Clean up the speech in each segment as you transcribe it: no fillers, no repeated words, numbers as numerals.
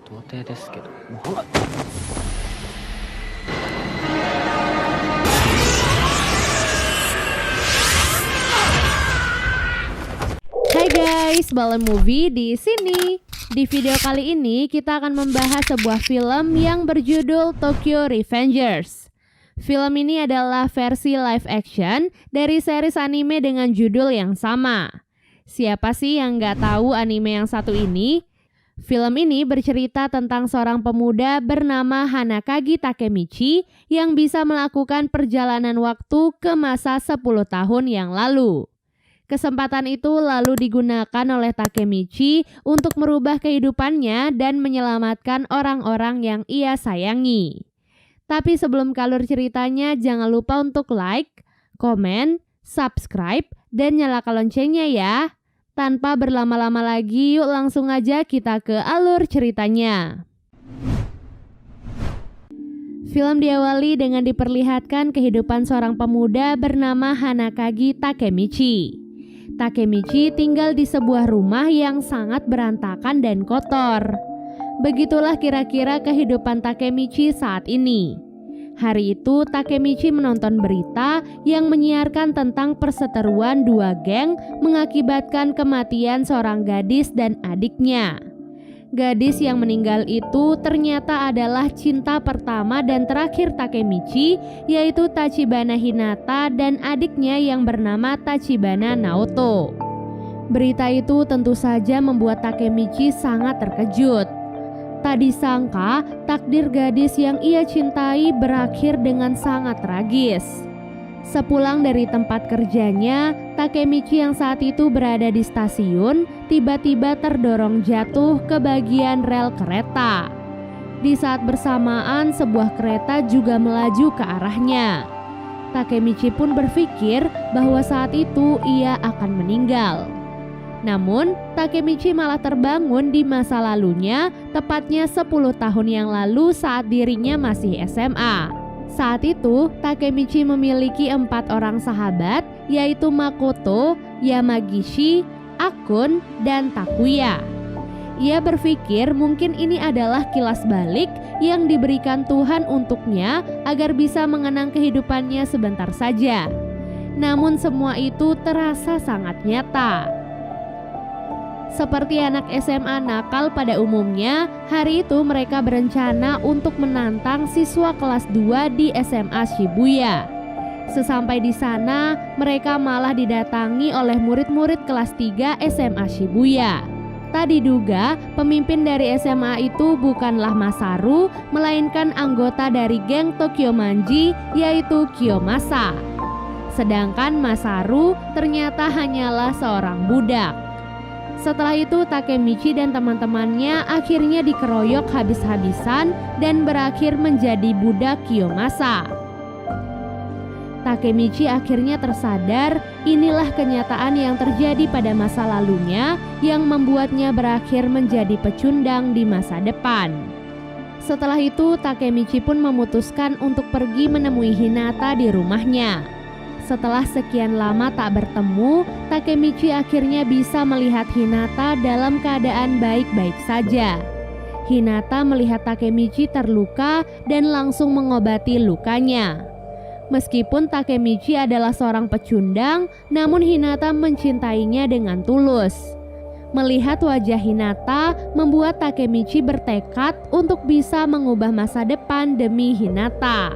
童貞ですけど、もうは Hai guys, Balen Movie di sini. Di video kali ini kita akan membahas sebuah film yang berjudul Tokyo Revengers. Film ini adalah versi live action dari series anime dengan judul yang sama. Siapa sih yang nggak tahu anime yang satu ini? Film ini bercerita tentang seorang pemuda bernama Hanakagi Takemichi yang bisa melakukan perjalanan waktu ke masa 10 tahun yang lalu. Kesempatan itu lalu digunakan oleh Takemichi untuk merubah kehidupannya dan menyelamatkan orang-orang yang ia sayangi. Tapi sebelum ke alur ceritanya, jangan lupa untuk like, komen, subscribe, dan nyalakan loncengnya ya. Tanpa berlama-lama lagi, yuk langsung aja kita ke alur ceritanya. Film diawali dengan diperlihatkan kehidupan seorang pemuda bernama Hanakagi Takemichi. Takemichi tinggal di sebuah rumah yang sangat berantakan dan kotor. Begitulah kira-kira kehidupan Takemichi saat ini. Hari itu Takemichi menonton berita yang menyiarkan tentang perseteruan dua geng mengakibatkan kematian seorang gadis dan adiknya. Gadis yang meninggal itu ternyata adalah cinta pertama dan terakhir Takemichi, yaitu Tachibana Hinata dan adiknya yang bernama Tachibana Naoto. Berita itu tentu saja membuat Takemichi sangat terkejut. Tak disangka, takdir gadis yang ia cintai berakhir dengan sangat tragis. Sepulang dari tempat kerjanya, Takemichi yang saat itu berada di stasiun tiba-tiba terdorong jatuh ke bagian rel kereta. Di saat bersamaan, sebuah kereta juga melaju ke arahnya. Takemichi pun berpikir bahwa saat itu ia akan meninggal. Namun, Takemichi malah terbangun di masa lalunya, tepatnya 10 tahun yang lalu saat dirinya masih SMA. Saat itu, Takemichi memiliki 4 orang sahabat, yaitu Makoto, Yamagishi, Akun, dan Takuya. Ia berpikir mungkin ini adalah kilas balik yang diberikan Tuhan untuknya agar bisa mengenang kehidupannya sebentar saja. Namun semua itu terasa sangat nyata. Seperti anak SMA nakal pada umumnya, hari itu mereka berencana untuk menantang siswa kelas 2 di SMA Shibuya. Sesampai di sana, mereka malah didatangi oleh murid-murid kelas 3 SMA Shibuya. Tak diduga, pemimpin dari SMA itu bukanlah Masaru, melainkan anggota dari geng Tokyo Manji, yaitu Kiyomasa. Sedangkan Masaru ternyata hanyalah seorang budak. Setelah itu Takemichi dan teman-temannya akhirnya dikeroyok habis-habisan dan berakhir menjadi budak Kiyomasa. Takemichi akhirnya tersadar inilah kenyataan yang terjadi pada masa lalunya yang membuatnya berakhir menjadi pecundang di masa depan. Setelah itu Takemichi pun memutuskan untuk pergi menemui Hinata di rumahnya. Setelah sekian lama tak bertemu, Takemichi akhirnya bisa melihat Hinata dalam keadaan baik-baik saja. Hinata melihat Takemichi terluka dan langsung mengobati lukanya. Meskipun Takemichi adalah seorang pecundang, namun Hinata mencintainya dengan tulus. Melihat wajah Hinata membuat Takemichi bertekad untuk bisa mengubah masa depan demi Hinata.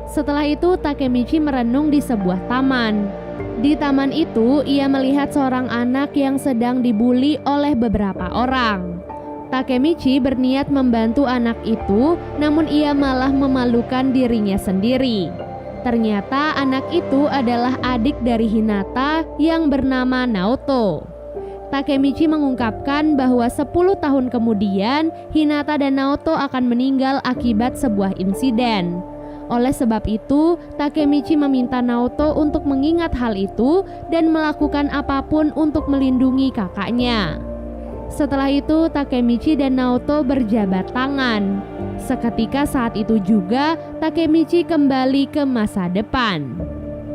Setelah itu Takemichi merenung di sebuah taman. Di taman itu ia melihat seorang anak yang sedang dibuli oleh beberapa orang. Takemichi berniat membantu anak itu, namun ia malah memalukan dirinya sendiri. Ternyata anak itu adalah adik dari Hinata yang bernama Naoto. Takemichi mengungkapkan bahwa 10 tahun kemudian Hinata dan Naoto akan meninggal akibat sebuah insiden. Oleh sebab itu, Takemichi meminta Naoto untuk mengingat hal itu dan melakukan apapun untuk melindungi kakaknya. Setelah itu, Takemichi dan Naoto berjabat tangan. Seketika saat itu juga, Takemichi kembali ke masa depan.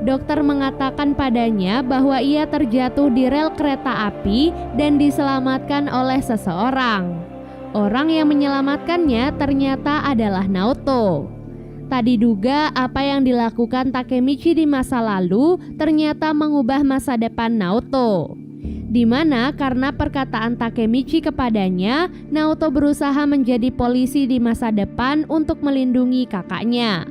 Dokter mengatakan padanya bahwa ia terjatuh di rel kereta api dan diselamatkan oleh seseorang. Orang yang menyelamatkannya ternyata adalah Naoto. Tak diduga apa yang dilakukan Takemichi di masa lalu ternyata mengubah masa depan Naoto. Di mana karena perkataan Takemichi kepadanya, Naoto berusaha menjadi polisi di masa depan untuk melindungi kakaknya.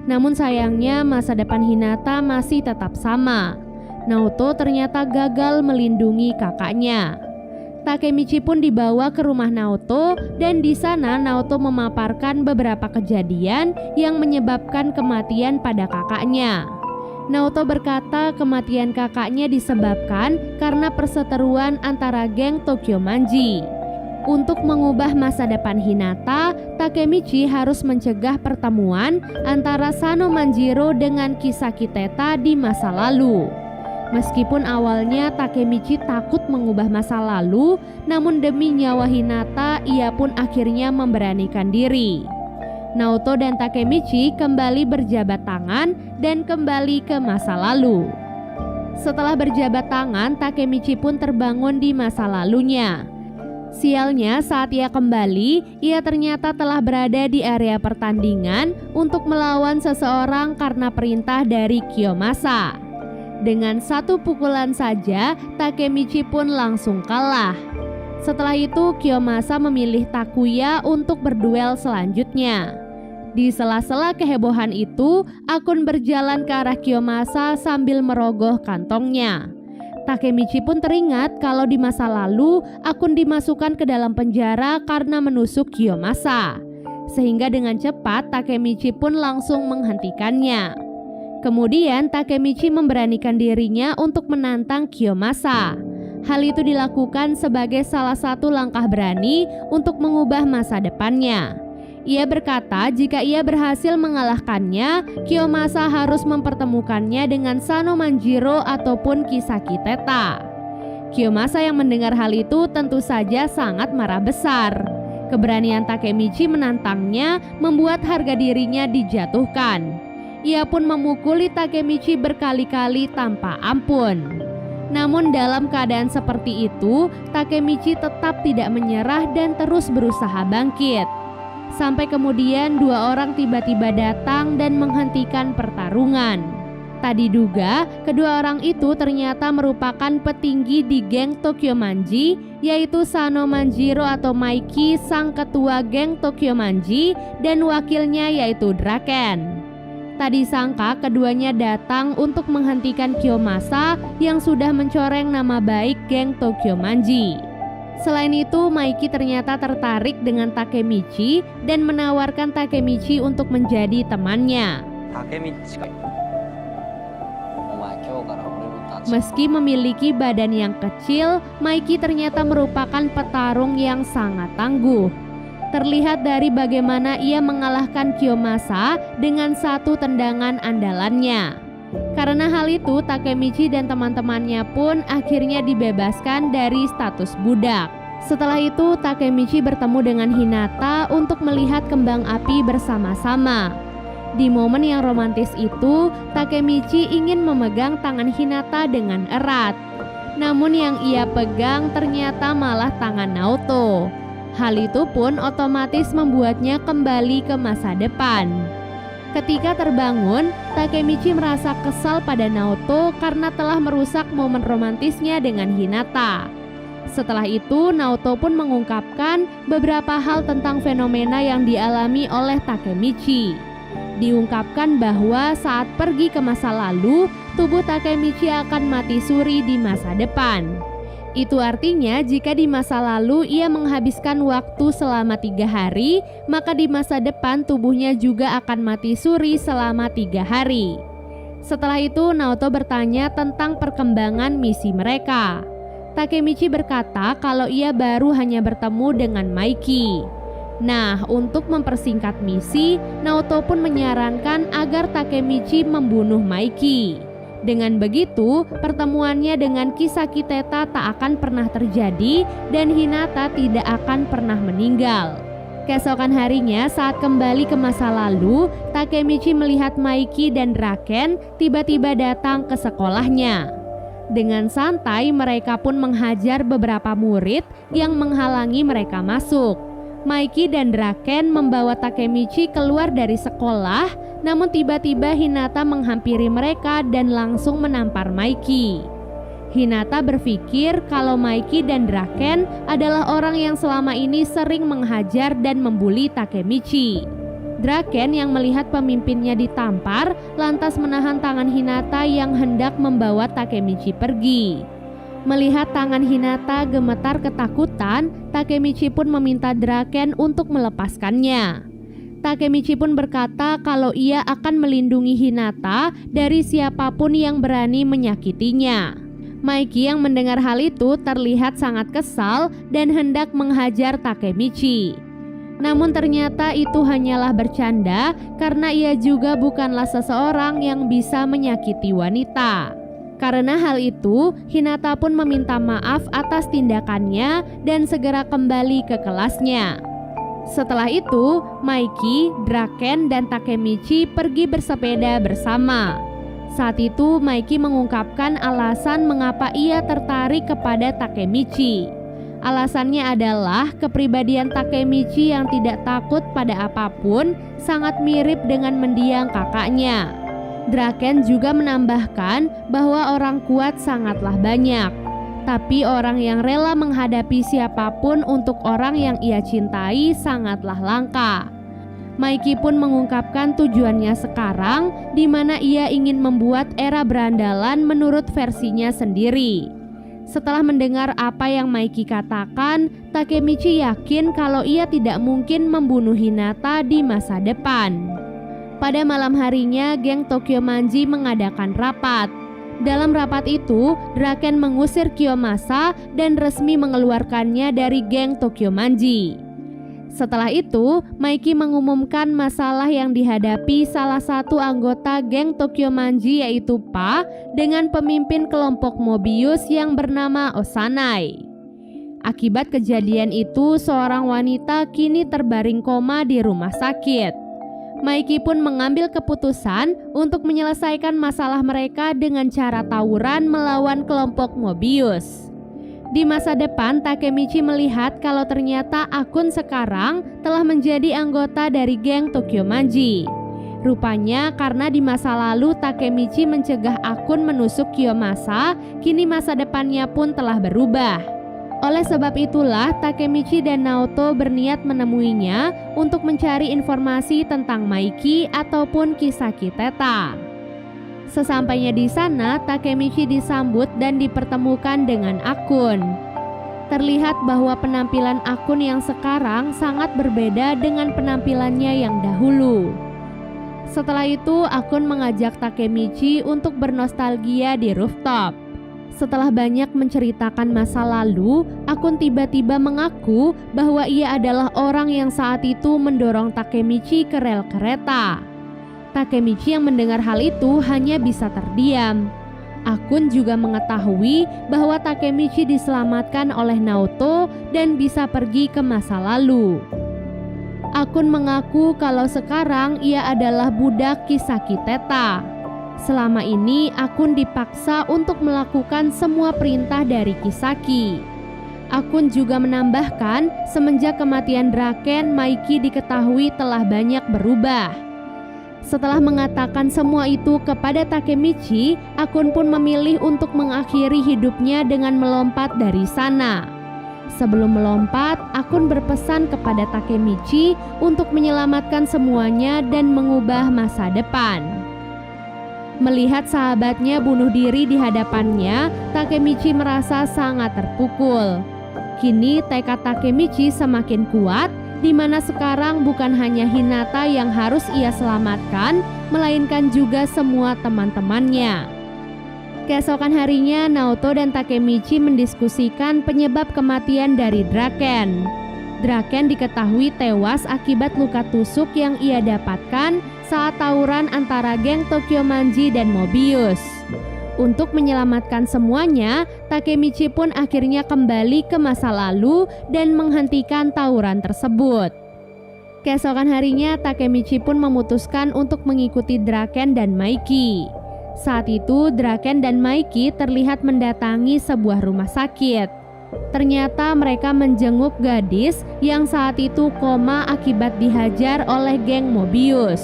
Namun sayangnya masa depan Hinata masih tetap sama. Naoto ternyata gagal melindungi kakaknya. Takemichi pun dibawa ke rumah Naoto dan di sana Naoto memaparkan beberapa kejadian yang menyebabkan kematian pada kakaknya. Naoto berkata kematian kakaknya disebabkan karena perseteruan antara geng Tokyo Manji. Untuk mengubah masa depan Hinata, Takemichi harus mencegah pertemuan antara Sano Manjiro dengan Kisaki Teta di masa lalu. Meskipun awalnya Takemichi takut mengubah masa lalu, namun demi nyawa Hinata, ia pun akhirnya memberanikan diri. Naoto dan Takemichi kembali berjabat tangan dan kembali ke masa lalu. Setelah berjabat tangan, Takemichi pun terbangun di masa lalunya. Sialnya saat ia kembali, ia ternyata telah berada di area pertandingan untuk melawan seseorang karena perintah dari Kiyomasa. Dengan satu pukulan saja, Takemichi pun langsung kalah. Setelah itu, Kiyomasa memilih Takuya untuk berduel selanjutnya. Di sela-sela kehebohan itu, Akun berjalan ke arah Kiyomasa sambil merogoh kantongnya. Takemichi pun teringat kalau di masa lalu Akun dimasukkan ke dalam penjara karena menusuk Kiyomasa. Sehingga dengan cepat Takemichi pun langsung menghentikannya. Kemudian Takemichi memberanikan dirinya untuk menantang Kiyomasa. Hal itu dilakukan sebagai salah satu langkah berani untuk mengubah masa depannya. Ia berkata jika ia berhasil mengalahkannya, Kiyomasa harus mempertemukannya dengan Sano Manjiro ataupun Kisaki Teta. Kiyomasa yang mendengar hal itu tentu saja sangat marah besar. Keberanian Takemichi menantangnya membuat harga dirinya dijatuhkan. Ia pun memukuli Takemichi berkali-kali tanpa ampun. Namun dalam keadaan seperti itu, Takemichi tetap tidak menyerah dan terus berusaha bangkit. Sampai kemudian dua orang tiba-tiba datang dan menghentikan pertarungan. Tak diduga, kedua orang itu ternyata merupakan petinggi di geng Tokyo Manji, yaitu Sano Manjiro atau Maiki, sang ketua geng Tokyo Manji, dan wakilnya yaitu Draken. Tak disangka keduanya datang untuk menghentikan Kiyomasa yang sudah mencoreng nama baik geng Tokyo Manji. Selain itu, Maiki ternyata tertarik dengan Takemichi dan menawarkan Takemichi untuk menjadi temannya. Meski memiliki badan yang kecil, Maiki ternyata merupakan petarung yang sangat tangguh. Terlihat dari bagaimana ia mengalahkan Kiyomasa dengan satu tendangan andalannya. Karena hal itu, Takemichi dan teman-temannya pun akhirnya dibebaskan dari status budak. Setelah itu, Takemichi bertemu dengan Hinata untuk melihat kembang api bersama-sama. Di momen yang romantis itu, Takemichi ingin memegang tangan Hinata dengan erat. Namun yang ia pegang ternyata malah tangan Naoto. Hal itu pun otomatis membuatnya kembali ke masa depan. Ketika terbangun, Takemichi merasa kesal pada Naoto karena telah merusak momen romantisnya dengan Hinata. Setelah itu, Naoto pun mengungkapkan beberapa hal tentang fenomena yang dialami oleh Takemichi. Diungkapkan bahwa saat pergi ke masa lalu, tubuh Takemichi akan mati suri di masa depan. Itu artinya jika di masa lalu ia menghabiskan waktu selama 3 hari, maka di masa depan tubuhnya juga akan mati suri selama 3 hari. Setelah itu Naoto bertanya tentang perkembangan misi mereka. Takemichi berkata kalau ia baru hanya bertemu dengan Maiki. Nah, untuk mempersingkat misi, Naoto pun menyarankan agar Takemichi membunuh Maiki. Dengan begitu, pertemuannya dengan Kisaki Teta tak akan pernah terjadi dan Hinata tidak akan pernah meninggal. Keesokan harinya saat kembali ke masa lalu, Takemichi melihat Maiki dan Draken tiba-tiba datang ke sekolahnya. Dengan santai mereka pun menghajar beberapa murid yang menghalangi mereka masuk. Maiki dan Draken membawa Takemichi keluar dari sekolah, namun tiba-tiba Hinata menghampiri mereka dan langsung menampar Maiki. Hinata berpikir kalau Maiki dan Draken adalah orang yang selama ini sering menghajar dan membuli Takemichi. Draken yang melihat pemimpinnya ditampar, lantas menahan tangan Hinata yang hendak membawa Takemichi pergi. Melihat tangan Hinata gemetar ketakutan, Takemichi pun meminta Draken untuk melepaskannya. Takemichi pun berkata kalau ia akan melindungi Hinata dari siapapun yang berani menyakitinya. Maiki yang mendengar hal itu terlihat sangat kesal dan hendak menghajar Takemichi. Namun ternyata itu hanyalah bercanda karena ia juga bukanlah seseorang yang bisa menyakiti wanita. Karena hal itu, Hinata pun meminta maaf atas tindakannya dan segera kembali ke kelasnya. Setelah itu, Maiki, Draken, dan Takemichi pergi bersepeda bersama. Saat itu, Maiki mengungkapkan alasan mengapa ia tertarik kepada Takemichi. Alasannya adalah kepribadian Takemichi yang tidak takut pada apapun sangat mirip dengan mendiang kakaknya. Draken juga menambahkan bahwa orang kuat sangatlah banyak, tapi orang yang rela menghadapi siapapun untuk orang yang ia cintai sangatlah langka. Maiki pun mengungkapkan tujuannya sekarang, di mana ia ingin membuat era berandalan menurut versinya sendiri. Setelah mendengar apa yang Maiki katakan, Takemichi yakin kalau ia tidak mungkin membunuh Hinata di masa depan. Pada malam harinya, geng Tokyo Manji mengadakan rapat. Dalam rapat itu, Draken mengusir Kiyomasa dan resmi mengeluarkannya dari geng Tokyo Manji. Setelah itu, Maiki mengumumkan masalah yang dihadapi salah satu anggota geng Tokyo Manji yaitu Pa dengan pemimpin kelompok Mobius yang bernama Osanai. Akibat kejadian itu, seorang wanita kini terbaring koma di rumah sakit. Maiki pun mengambil keputusan untuk menyelesaikan masalah mereka dengan cara tawuran melawan kelompok Mobius. Di masa depan, Takemichi melihat kalau ternyata Akun sekarang telah menjadi anggota dari geng Tokyo Manji. Rupanya karena di masa lalu Takemichi mencegah Akun menusuk Kiyomasa, kini masa depannya pun telah berubah. Oleh sebab itulah Takemichi dan Naoto berniat menemuinya untuk mencari informasi tentang Maiki ataupun Kisaki Teta. Sesampainya di sana, Takemichi disambut dan dipertemukan dengan Akun. Terlihat bahwa penampilan Akun yang sekarang sangat berbeda dengan penampilannya yang dahulu. Setelah itu, Akun mengajak Takemichi untuk bernostalgia di rooftop. Setelah banyak menceritakan masa lalu, Akun tiba-tiba mengaku bahwa ia adalah orang yang saat itu mendorong Takemichi ke rel kereta. Takemichi yang mendengar hal itu hanya bisa terdiam. Akun juga mengetahui bahwa Takemichi diselamatkan oleh Naoto dan bisa pergi ke masa lalu. Akun mengaku kalau sekarang ia adalah budak Kisaki Teta. Selama ini Akun dipaksa untuk melakukan semua perintah dari Kisaki. Akun juga menambahkan semenjak kematian Draken, Maiki diketahui telah banyak berubah. Setelah mengatakan semua itu kepada Takemichi, Akun pun memilih untuk mengakhiri hidupnya dengan melompat dari sana. Sebelum melompat, Akun berpesan kepada Takemichi untuk menyelamatkan semuanya dan mengubah masa depan. Melihat sahabatnya bunuh diri di hadapannya, Takemichi merasa sangat terpukul. Kini tekad Takemichi semakin kuat, di mana sekarang bukan hanya Hinata yang harus ia selamatkan, melainkan juga semua teman-temannya. Keesokan harinya, Naoto dan Takemichi mendiskusikan penyebab kematian dari Draken. Draken diketahui tewas akibat luka tusuk yang ia dapatkan saat tawuran antara geng Tokyo Manji dan Mobius. Untuk menyelamatkan semuanya, Takemichi pun akhirnya kembali ke masa lalu dan menghentikan tawuran tersebut. Keesokan harinya, Takemichi pun memutuskan untuk mengikuti Draken dan Maiki. Saat itu, Draken dan Maiki terlihat mendatangi sebuah rumah sakit. Ternyata mereka menjenguk gadis yang saat itu koma akibat dihajar oleh geng Mobius.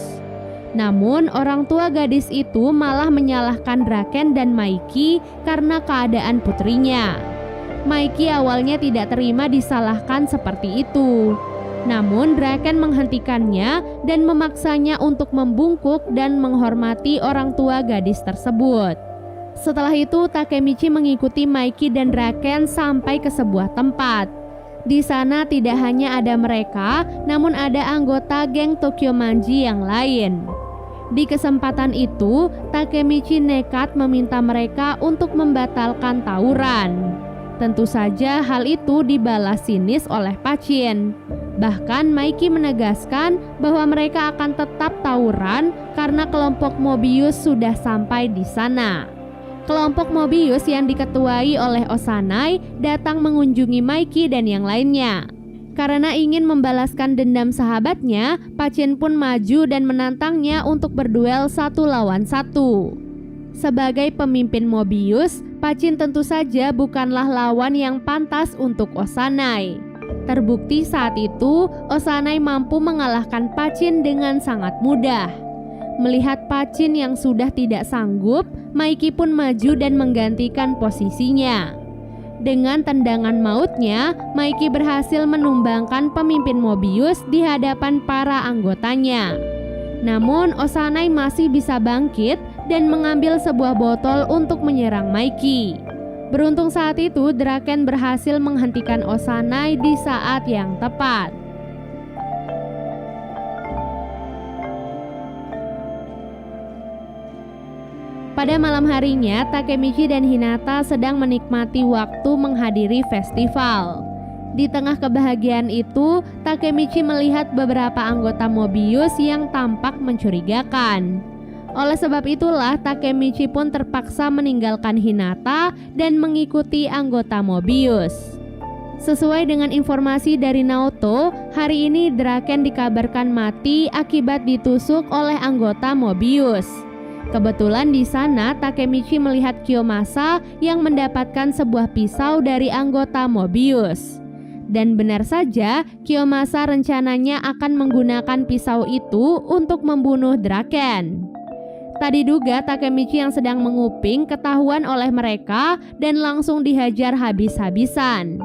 Namun orang tua gadis itu malah menyalahkan Draken dan Maiki karena keadaan putrinya. Maiki awalnya tidak terima disalahkan seperti itu. Namun Draken menghentikannya dan memaksanya untuk membungkuk dan menghormati orang tua gadis tersebut. Setelah itu Takemichi mengikuti Maiki dan Draken sampai ke sebuah tempat. Di sana tidak hanya ada mereka, namun ada anggota geng Tokyo Manji yang lain. Di kesempatan itu, Takemichi nekat meminta mereka untuk membatalkan tawuran. Tentu saja hal itu dibalas sinis oleh Pachin. Bahkan Maiki menegaskan bahwa mereka akan tetap tawuran karena kelompok Mobius sudah sampai di sana. Kelompok Mobius yang diketuai oleh Osanai datang mengunjungi Maiki dan yang lainnya. Karena ingin membalaskan dendam sahabatnya, Pachin pun maju dan menantangnya untuk berduel 1 lawan 1. Sebagai pemimpin Mobius, Pachin tentu saja bukanlah lawan yang pantas untuk Osanai. Terbukti saat itu, Osanai mampu mengalahkan Pachin dengan sangat mudah. Melihat Pachin yang sudah tidak sanggup, Maiki pun maju dan menggantikan posisinya. Dengan tendangan mautnya, Maiki berhasil menumbangkan pemimpin Mobius di hadapan para anggotanya. Namun Osanai masih bisa bangkit dan mengambil sebuah botol untuk menyerang Maiki. Beruntung saat itu Draken berhasil menghentikan Osanai di saat yang tepat. Pada malam harinya, Takemichi dan Hinata sedang menikmati waktu menghadiri festival. Di tengah kebahagiaan itu, Takemichi melihat beberapa anggota Mobius yang tampak mencurigakan. Oleh sebab itulah, Takemichi pun terpaksa meninggalkan Hinata dan mengikuti anggota Mobius. Sesuai dengan informasi dari Naoto, hari ini Draken dikabarkan mati akibat ditusuk oleh anggota Mobius. Kebetulan di sana Takemichi melihat Kiyomasa yang mendapatkan sebuah pisau dari anggota Mobius. Dan benar saja, Kiyomasa rencananya akan menggunakan pisau itu untuk membunuh Draken. Tak diduga Takemichi yang sedang menguping ketahuan oleh mereka dan langsung dihajar habis-habisan.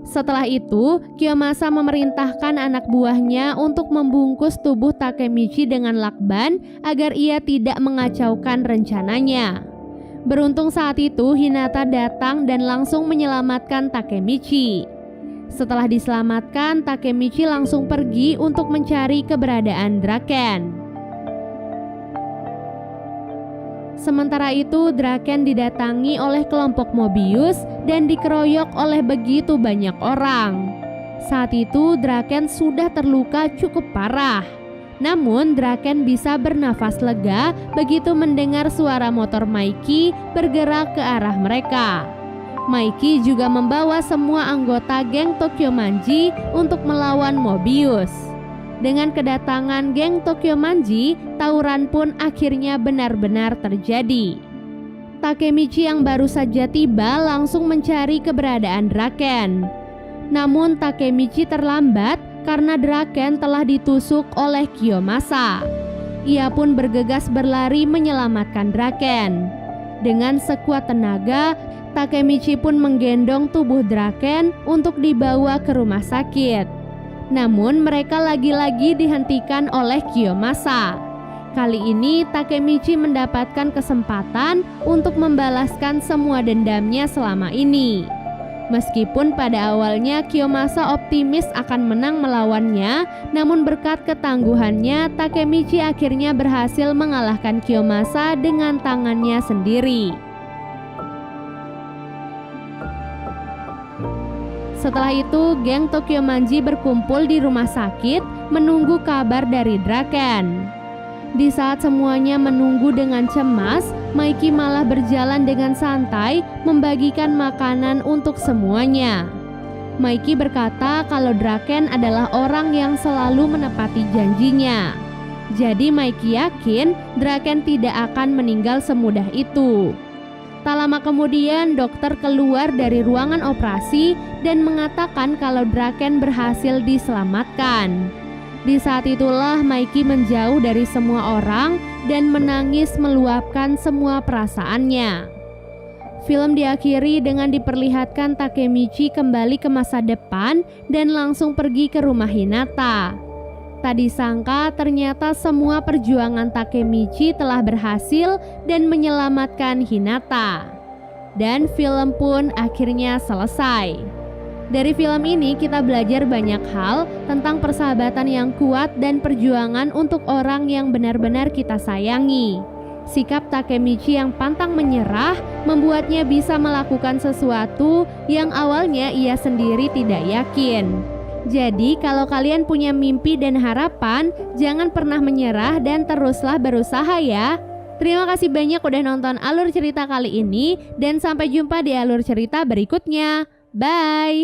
Setelah itu, Kiyomasa memerintahkan anak buahnya untuk membungkus tubuh Takemichi dengan lakban agar ia tidak mengacaukan rencananya. Beruntung saat itu Hinata datang dan langsung menyelamatkan Takemichi. Setelah diselamatkan, Takemichi langsung pergi untuk mencari keberadaan Draken. Sementara itu, Draken didatangi oleh kelompok Mobius dan dikeroyok oleh begitu banyak orang. Saat itu, Draken sudah terluka cukup parah. Namun, Draken bisa bernafas lega begitu mendengar suara motor Maiki bergerak ke arah mereka. Maiki juga membawa semua anggota geng Tokyo Manji untuk melawan Mobius. Dengan kedatangan geng Tokyo Manji, tawuran pun akhirnya benar-benar terjadi. Takemichi yang baru saja tiba langsung mencari keberadaan Draken. Namun Takemichi terlambat karena Draken telah ditusuk oleh Kiyomasa. Ia pun bergegas berlari menyelamatkan Draken. Dengan sekuat tenaga, Takemichi pun menggendong tubuh Draken untuk dibawa ke rumah sakit. Namun mereka lagi-lagi dihentikan oleh Kiyomasa. Kali ini Takemichi mendapatkan kesempatan untuk membalaskan semua dendamnya selama ini. Meskipun pada awalnya Kiyomasa optimis akan menang melawannya, namun berkat ketangguhannya Takemichi akhirnya berhasil mengalahkan Kiyomasa dengan tangannya sendiri. Setelah itu, geng Tokyo Manji berkumpul di rumah sakit menunggu kabar dari Draken. Di saat semuanya menunggu dengan cemas, Maiki malah berjalan dengan santai membagikan makanan untuk semuanya. Maiki berkata kalau Draken adalah orang yang selalu menepati janjinya. Jadi Maiki yakin Draken tidak akan meninggal semudah itu. Tak lama kemudian dokter keluar dari ruangan operasi dan mengatakan kalau Draken berhasil diselamatkan. Di saat itulah Maiki menjauh dari semua orang dan menangis meluapkan semua perasaannya. Film diakhiri dengan diperlihatkan Takemichi kembali ke masa depan dan langsung pergi ke rumah Hinata. Tak disangka ternyata semua perjuangan Takemichi telah berhasil dan menyelamatkan Hinata. Dan film pun akhirnya selesai. Dari film ini kita belajar banyak hal tentang persahabatan yang kuat dan perjuangan untuk orang yang benar-benar kita sayangi. Sikap Takemichi yang pantang menyerah membuatnya bisa melakukan sesuatu yang awalnya ia sendiri tidak yakin. Jadi kalau kalian punya mimpi dan harapan, jangan pernah menyerah dan teruslah berusaha ya. Terima kasih banyak udah nonton alur cerita kali ini dan sampai jumpa di alur cerita berikutnya. Bye!